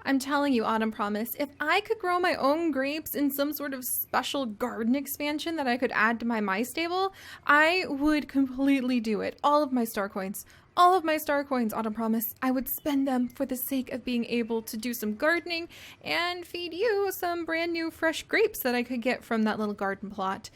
I'm telling you, Autumn Promise, if I could grow my own grapes in some sort of special garden expansion that I could add to my My Stable, I would completely do it. All of my star coins. All of my star coins, Autumn Promise. I would spend them for the sake of being able to do some gardening and feed you some brand new fresh grapes that I could get from that little garden plot.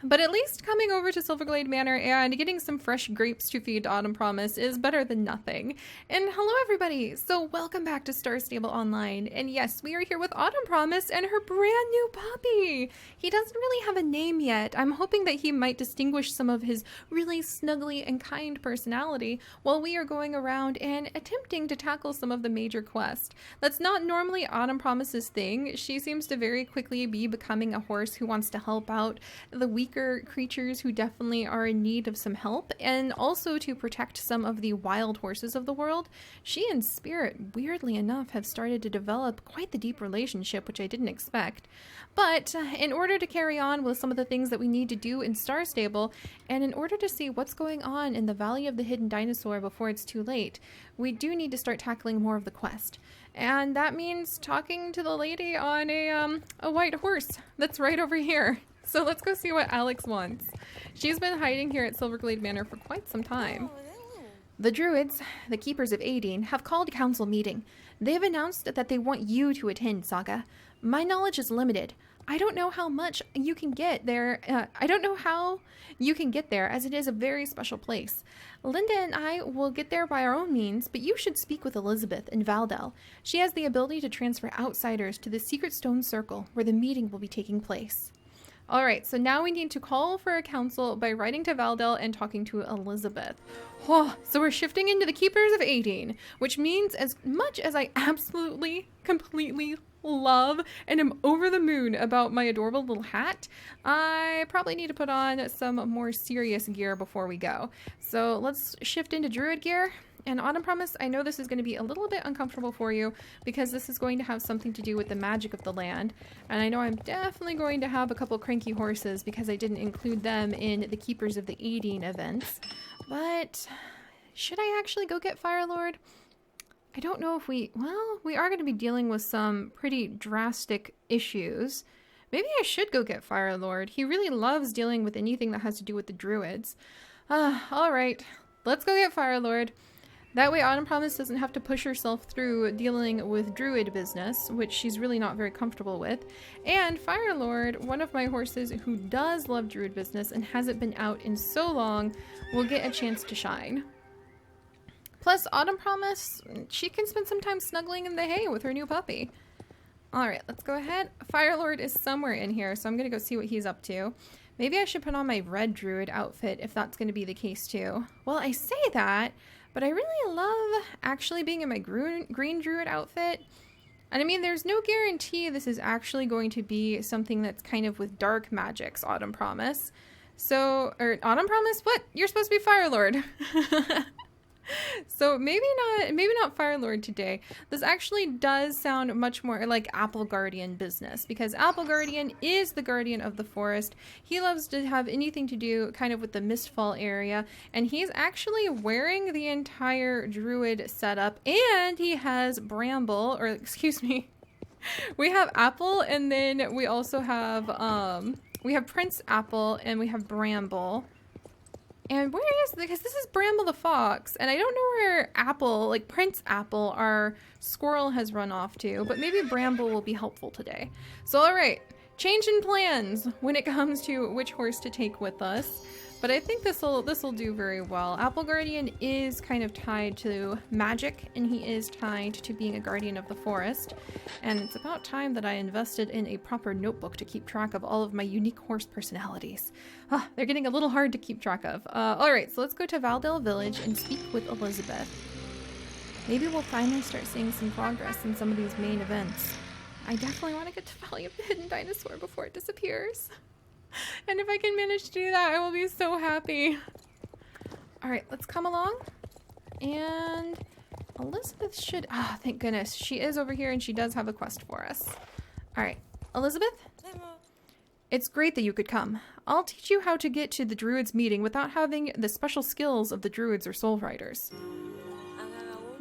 But at least coming over to Silverglade Manor and getting some fresh grapes to feed Autumn Promise is better than nothing. And hello everybody! So welcome back to Star Stable Online. And yes, we are here with Autumn Promise and her brand new puppy! He doesn't really have a name yet. I'm hoping that he might distinguish some of his really snuggly and kind personality while we are going around and attempting to tackle some of the major quests. That's not normally Autumn Promise's thing. She seems to very quickly be becoming a horse who wants to help out the weaker creatures who definitely are in need of some help, and also to protect some of the wild horses of the world. She and Spirit, weirdly enough, have started to develop quite the deep relationship, which I didn't expect. But in order to carry on with some of the things that we need to do in Star Stable, and in order to see what's going on in the Valley of the Hidden Dinosaur before it's too late, we do need to start tackling more of the quest. And that means talking to the lady on a white horse that's right over here. So let's go see what Alex wants. She's been hiding here at Silverglade Manor for quite some time. The Druids, the keepers of Aideen, have called a council meeting. They have announced that they want you to attend, Saga. My knowledge is limited. I don't know how much you can get there. I don't know how you can get there, as it is a very special place. Linda and I will get there by our own means, but you should speak with Elizabeth in Valedale. She has the ability to transfer outsiders to the Secret Stone Circle, where the meeting will be taking place. Alright, so now we need to call for a council by writing to Valedale and talking to Elizabeth. Oh, so we're shifting into the Keepers of Aideen, which means as much as I absolutely, completely love and am over the moon about my adorable little hat, I probably need to put on some more serious gear before we go. So let's shift into Druid gear. And Autumn Promise, I know this is going to be a little bit uncomfortable for you because this is going to have something to do with the magic of the land. And I know I'm definitely going to have a couple cranky horses because I didn't include them in the Keepers of the Aideen events. But should I actually go get Firelord? I don't know if we are going to be dealing with some pretty drastic issues. Maybe I should go get Firelord. He really loves dealing with anything that has to do with the Druids. Alright, let's go get Firelord. That way Autumn Promise doesn't have to push herself through dealing with Druid business, which she's really not very comfortable with. And Firelord, one of my horses who does love Druid business and hasn't been out in so long, will get a chance to shine. Plus, Autumn Promise, she can spend some time snuggling in the hay with her new puppy. Alright, let's go ahead. Firelord is somewhere in here, so I'm going to go see what he's up to. Maybe I should put on my red Druid outfit if that's going to be the case too. Well, I say that, but I really love actually being in my green Druid outfit. And I mean, there's no guarantee this is actually going to be something that's kind of with dark magics, Autumn Promise. So, or Autumn Promise? What? You're supposed to be Firelord. So maybe not Firelord today. This actually does sound much more like Apple Guardian business, because Apple Guardian is the guardian of the forest. He loves to have anything to do kind of with the Mistfall area, and he's actually wearing the entire Druid setup, and he has Bramble, or excuse me, we have Apple, and then we also have Prince Apple, and we have Bramble. And where is, because this is Bramble the Fox, and I don't know where Apple, like Prince Apple, our squirrel, has run off to, but maybe Bramble will be helpful today. So alright, change in plans when it comes to which horse to take with us. But I think this'll do very well. Apple Guardian is kind of tied to magic, and he is tied to being a guardian of the forest. And it's about time that I invested in a proper notebook to keep track of all of my unique horse personalities. They're getting a little hard to keep track of. Alright, so let's go to Valedale Village and speak with Elizabeth. Maybe we'll finally start seeing some progress in some of these main events. I definitely want to get to Valley of the Hidden Dinosaur before it disappears. And if I can manage to do that, I will be so happy. Alright, let's come along. And Elizabeth should... Ah, thank goodness. She is over here and she does have a quest for us. Alright, Elizabeth? It's great that you could come. I'll teach you how to get to the Druids meeting without having the special skills of the Druids or Soul Riders.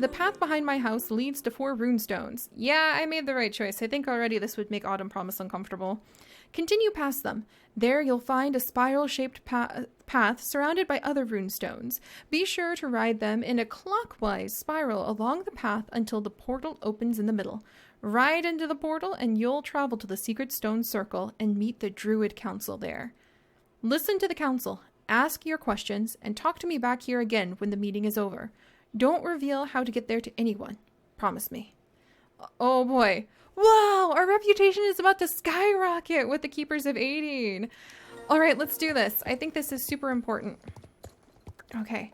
The path behind my house leads to 4 runestones. Yeah, I made the right choice. I think already this would make Autumn Promise uncomfortable. Continue past them. There you'll find a spiral-shaped path surrounded by other runestones. Be sure to ride them in a clockwise spiral along the path until the portal opens in the middle. Ride into the portal and you'll travel to the Secret Stone Circle and meet the Druid Council there. Listen to the council, ask your questions, and talk to me back here again when the meeting is over. Don't reveal how to get there to anyone. Promise me. Oh boy. Wow, our reputation is about to skyrocket with the Keepers of Aideen. All right, let's do this. I think this is super important. Okay.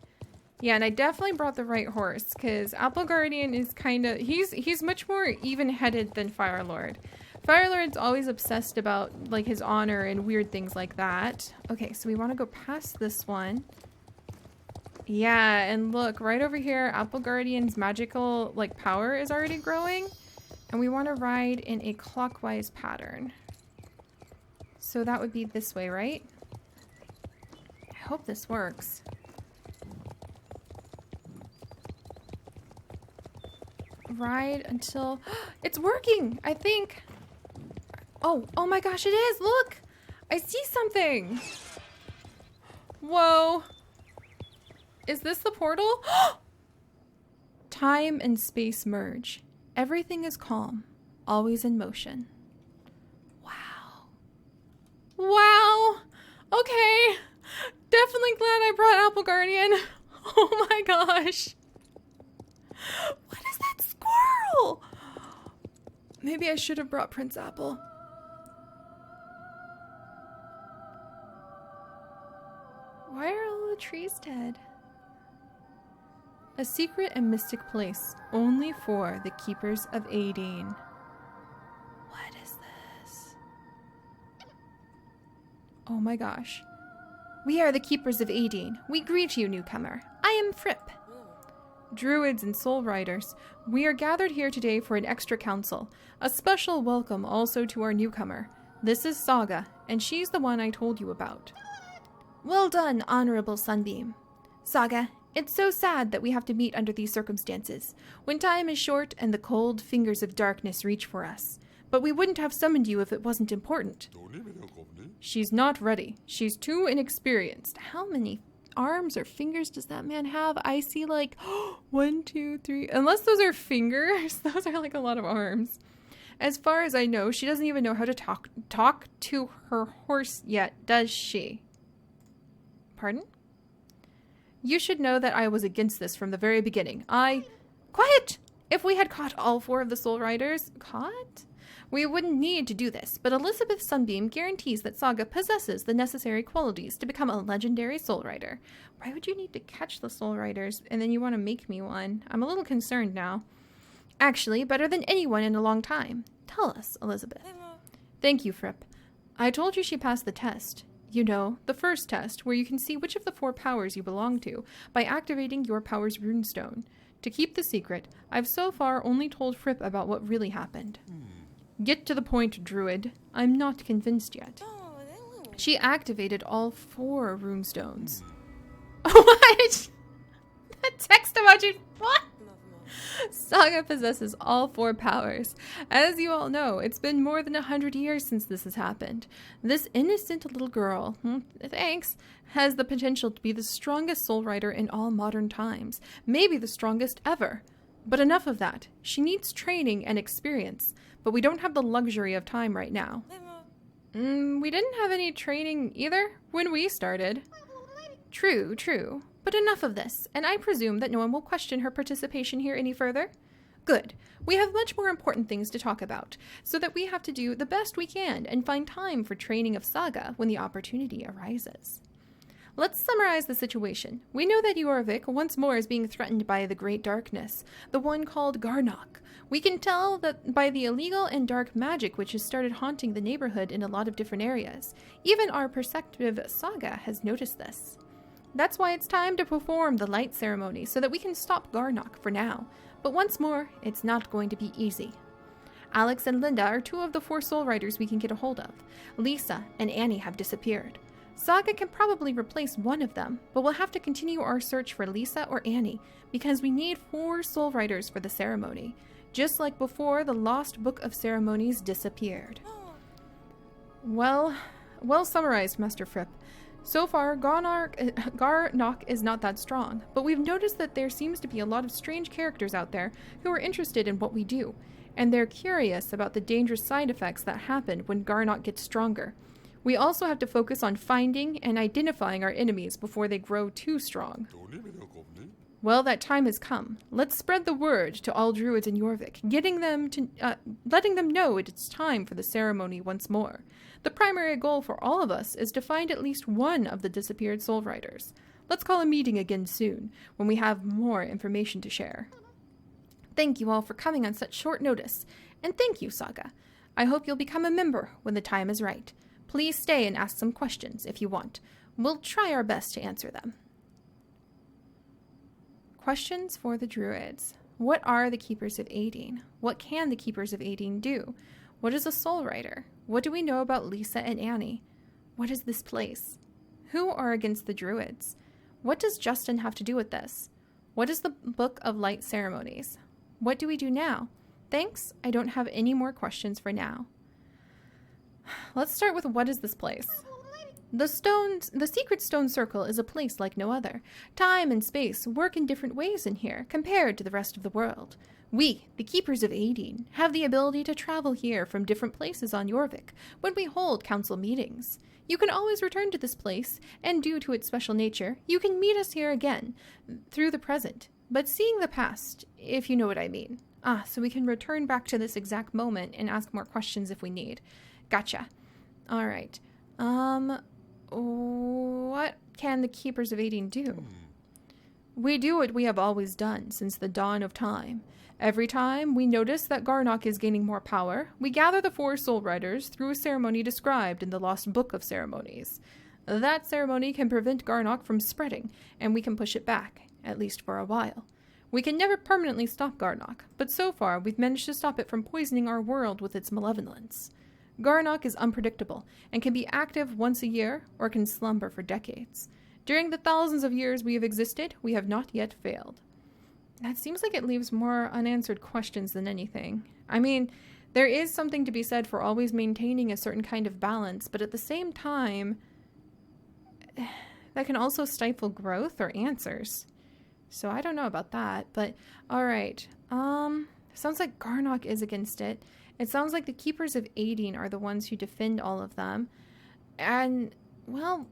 Yeah, and I definitely brought the right horse because Apple Guardian is kind of... He's much more even-headed than Firelord. Firelord's always obsessed about like his honor and weird things like that. Okay, so we want to go past this one. Yeah, and look, right over here, Apple Guardian's magical like power is already growing. And we want to ride in a clockwise pattern. So that would be this way, right? I hope this works. Ride until... It's working, I think. Oh my gosh, it is. Look, I see something. Whoa. Is this the portal? Time and space merge. Everything is calm, always in motion. Wow. Wow. Okay. Definitely glad I brought Apple Guardian. Oh my gosh. What is that squirrel? Maybe I should have brought Prince Apple. Why are all the trees dead? A secret and mystic place, only for the Keepers of Aideen. What is this? Oh my gosh. We are the Keepers of Aideen. We greet you, newcomer. I am Fripp. Druids and soul riders, we are gathered here today for an extra council. A special welcome also to our newcomer. This is Saga, and she's the one I told you about. Well done, Honorable Sunbeam. Saga, it's so sad that we have to meet under these circumstances, when time is short and the cold fingers of darkness reach for us. But we wouldn't have summoned you if it wasn't important. She's not ready. She's too inexperienced. How many arms or fingers does that man have? I see like 1, 2, 3. Unless those are fingers, those are like a lot of arms. As far as I know, she doesn't even know how to talk to her horse yet, does she? Pardon? You should know that I was against this from the very beginning. Quiet! If we had caught all 4 of the Soul Riders... Caught? We wouldn't need to do this, but Elizabeth Sunbeam guarantees that Saga possesses the necessary qualities to become a legendary Soul Rider. Why would you need to catch the Soul Riders and then you want to make me one? I'm a little concerned now. Actually, better than anyone in a long time. Tell us, Elizabeth. Thank you, Fripp. I told you she passed the test. You know, the first test, where you can see which of the 4 powers you belong to by activating your power's runestone. To keep the secret, I've so far only told Fripp about what really happened. Get to the point, Druid. I'm not convinced yet. She activated all 4 runestones. What? That text emoji. What? Saga possesses all 4 powers. As you all know, it's been more than 100 years since this has happened. This innocent little girl, thanks, has the potential to be the strongest soul rider in all modern times. Maybe the strongest ever. But enough of that. She needs training and experience. But we don't have the luxury of time right now. We didn't have any training either when we started. True, true. But enough of this, and I presume that no one will question her participation here any further. Good. We have much more important things to talk about, so that we have to do the best we can and find time for training of Saga when the opportunity arises. Let's summarize the situation. We know that Jorvik once more is being threatened by the Great Darkness, the one called Garnock. We can tell that by the illegal and dark magic which has started haunting the neighborhood in a lot of different areas. Even our perceptive Saga has noticed this. That's why it's time to perform the light ceremony so that we can stop Garnock for now. But once more, it's not going to be easy. Alex and Linda are 2 of the 4 soul riders we can get a hold of. Lisa and Annie have disappeared. Saga can probably replace one of them, but we'll have to continue our search for Lisa or Annie, because we need 4 soul riders for the ceremony, just like before the lost book of ceremonies disappeared. Well summarized, Master Fripp. So far, Garnock is not that strong, but we've noticed that there seems to be a lot of strange characters out there who are interested in what we do, and they're curious about the dangerous side effects that happen when Garnock gets stronger. We also have to focus on finding and identifying our enemies before they grow too strong. Well, that time has come. Let's spread the word to all druids in Jorvik, letting them know it's time for the ceremony once more. The primary goal for all of us is to find at least one of the disappeared soul riders. Let's call a meeting again soon, when we have more information to share. Thank you all for coming on such short notice, and thank you, Saga. I hope you'll become a member when the time is right. Please stay and ask some questions if you want. We'll try our best to answer them. Questions for the druids. What are the Keepers of Aideen? What can the Keepers of Aideen do? What is a soul rider? What do we know about Lisa and Annie? What is this place? Who are against the druids? What does Justin have to do with this? What is the Book of Light ceremonies? What do we do now? Thanks, I don't have any more questions for now. Let's start with what is this place? The Secret Stone Circle is a place like no other. Time and space work in different ways in here compared to the rest of the world. We, the Keepers of Aideen, have the ability to travel here from different places on Jorvik when we hold council meetings. You can always return to this place, and due to its special nature, you can meet us here again through the present, but seeing the past, if you know what I mean. So we can return back to this exact moment and ask more questions if we need. Gotcha. All right. What can the Keepers of Aideen do? We do what we have always done since the dawn of time. Every time we notice that Garnock is gaining more power, we gather the 4 soul riders through a ceremony described in the Lost Book of Ceremonies. That ceremony can prevent Garnock from spreading, and we can push it back, at least for a while. We can never permanently stop Garnock, but so far we've managed to stop it from poisoning our world with its malevolence. Garnock is unpredictable, and can be active once a year, or can slumber for decades. During the thousands of years we have existed, we have not yet failed. That seems like it leaves more unanswered questions than anything. I mean, there is something to be said for always maintaining a certain kind of balance, but at the same time, that can also stifle growth or answers. So I don't know about that, but alright. Sounds like Garnock is against it. It sounds like the Keepers of Aideen are the ones who defend all of them. And, well,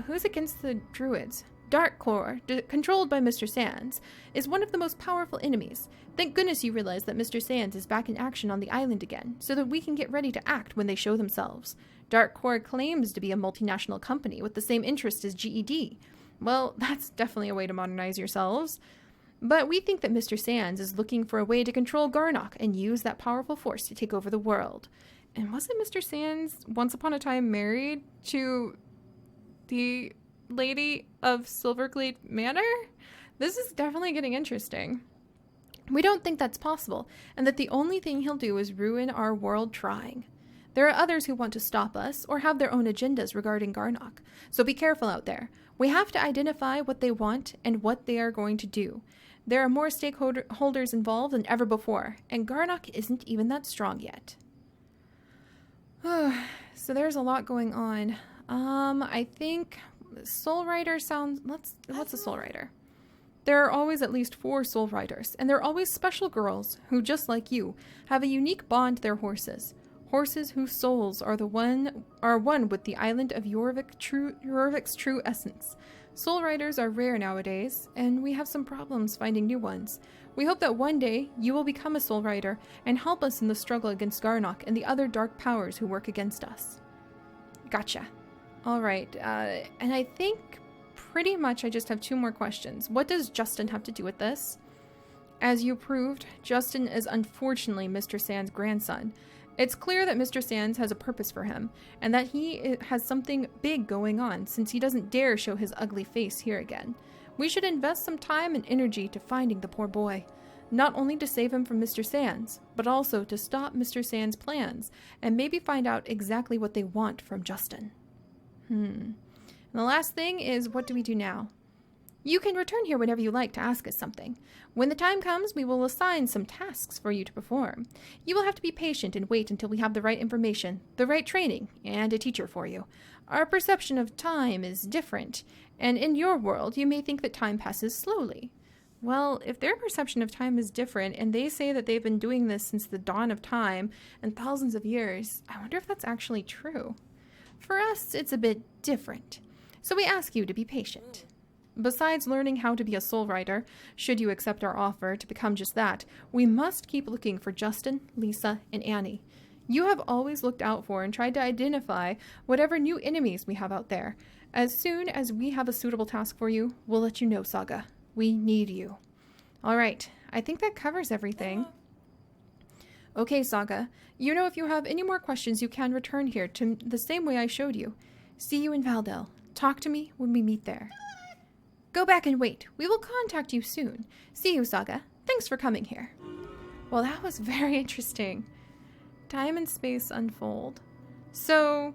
who's against the druids? Darkcore, controlled by Mr. Sands, is one of the most powerful enemies. Thank goodness you realize that Mr. Sands is back in action on the island again, so that we can get ready to act when they show themselves. Darkcore claims to be a multinational company with the same interests as GED. Well, that's definitely a way to modernize yourselves. But we think that Mr. Sands is looking for a way to control Garnock and use that powerful force to take over the world. And wasn't Mr. Sands once upon a time married to the Lady of Silverglade Manor? This is definitely getting interesting. We don't think that's possible, and that the only thing he'll do is ruin our world trying. There are others who want to stop us, or have their own agendas regarding Garnock, so be careful out there. We have to identify what they want and what they are going to do. There are more stakeholders involved than ever before, and Garnock isn't even that strong yet. So there's a lot going on. I think Soul Rider sounds... What's a Soul Rider? There are always at least 4 Soul Riders, and they're always special girls who, just like you, have a unique bond to their horses. Horses whose souls are one with the island of Jorvik's true essence. Soul Riders are rare nowadays, and we have some problems finding new ones. We hope that one day you will become a Soul Rider and help us in the struggle against Garnock and the other dark powers who work against us. Gotcha. Alright, and I think pretty much I just have 2 more questions. What does Justin have to do with this? As you proved, Justin is unfortunately Mr. Sands' grandson. It's clear that Mr. Sands has a purpose for him, and that he has something big going on, since he doesn't dare show his ugly face here again. We should invest some time and energy to finding the poor boy, not only to save him from Mr. Sands, but also to stop Mr. Sands' plans, and maybe find out exactly what they want from Justin. And the last thing is, what do we do now? You can return here whenever you like to ask us something. When the time comes, we will assign some tasks for you to perform. You will have to be patient and wait until we have the right information, the right training, and a teacher for you. Our perception of time is different, and in your world, you may think that time passes slowly. Well, if their perception of time is different, and they say that they've been doing this since the dawn of time and thousands of years, I wonder if that's actually true. For us, it's a bit different. So we ask you to be patient. Besides learning how to be a soul rider, should you accept our offer to become just that, we must keep looking for Justin, Lisa, and Annie. You have always looked out for and tried to identify whatever new enemies we have out there. As soon as we have a suitable task for you, we'll let you know, Saga. We need you. All right, I think that covers everything. Okay, Saga, you know if you have any more questions, you can return here to the same way I showed you. See you in Valedale. Talk to me when we meet there. Go back and wait. We will contact you soon. See you, Saga. Thanks for coming here. Well, that was very interesting. Time and space unfold. So,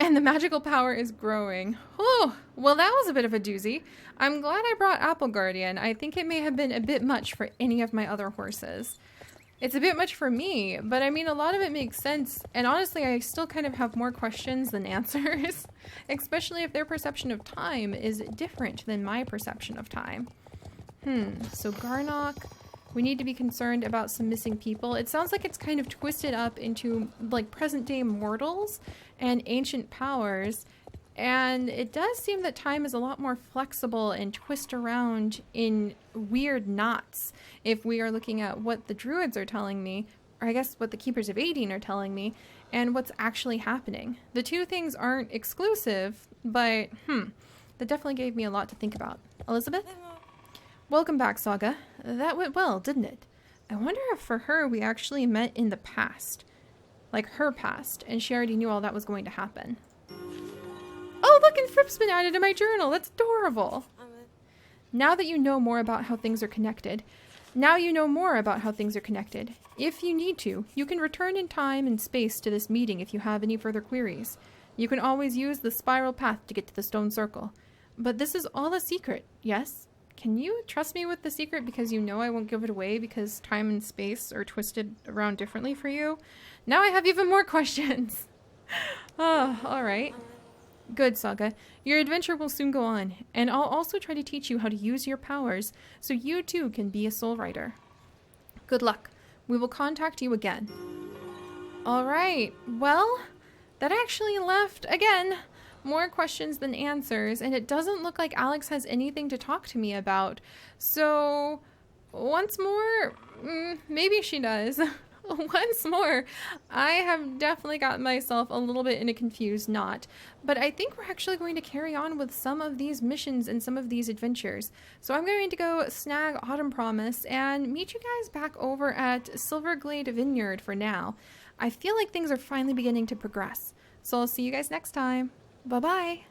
and the magical power is growing. Oh, well, that was a bit of a doozy. I'm glad I brought Apple Guardian. I think it may have been a bit much for any of my other horses. It's a bit much for me, but I mean, a lot of it makes sense. And honestly, I still kind of have more questions than answers, especially if their perception of time is different than my perception of time. So Garnock, we need to be concerned about some missing people. It sounds like it's kind of twisted up into like present day mortals and ancient powers. And it does seem that time is a lot more flexible and twist around in weird knots if we are looking at what the druids are telling me, or I guess what the keepers of Aideen are telling me, and what's actually happening. The two things aren't exclusive, but that definitely gave me a lot to think about. Elizabeth? Welcome back, Saga. That went well, didn't it? I wonder if for her we actually met in the past. Like her past, and she already knew all that was going to happen. Oh, look, and Fripp's been added to my journal. That's adorable. Now that you know more about how things are connected, if you need to, you can return in time and space to this meeting if you have any further queries. You can always use the spiral path to get to the stone circle. But this is all a secret, yes? Can you trust me with the secret because you know I won't give it away because time and space are twisted around differently for you? Now I have even more questions. Oh, all right. Good, Saga. Your adventure will soon go on, and I'll also try to teach you how to use your powers so you too can be a soul rider. Good luck. We will contact you again. All right. Well, that actually left, again, more questions than answers, and it doesn't look like Alex has anything to talk to me about. So, once more, maybe she does. Once more, I have definitely gotten myself a little bit in a confused knot, but I think we're actually going to carry on with some of these missions and some of these adventures. So I'm going to go snag Autumn Promise and meet you guys back over at Silverglade Vineyard for now. I feel like things are finally beginning to progress. So I'll see you guys next time. Bye-bye.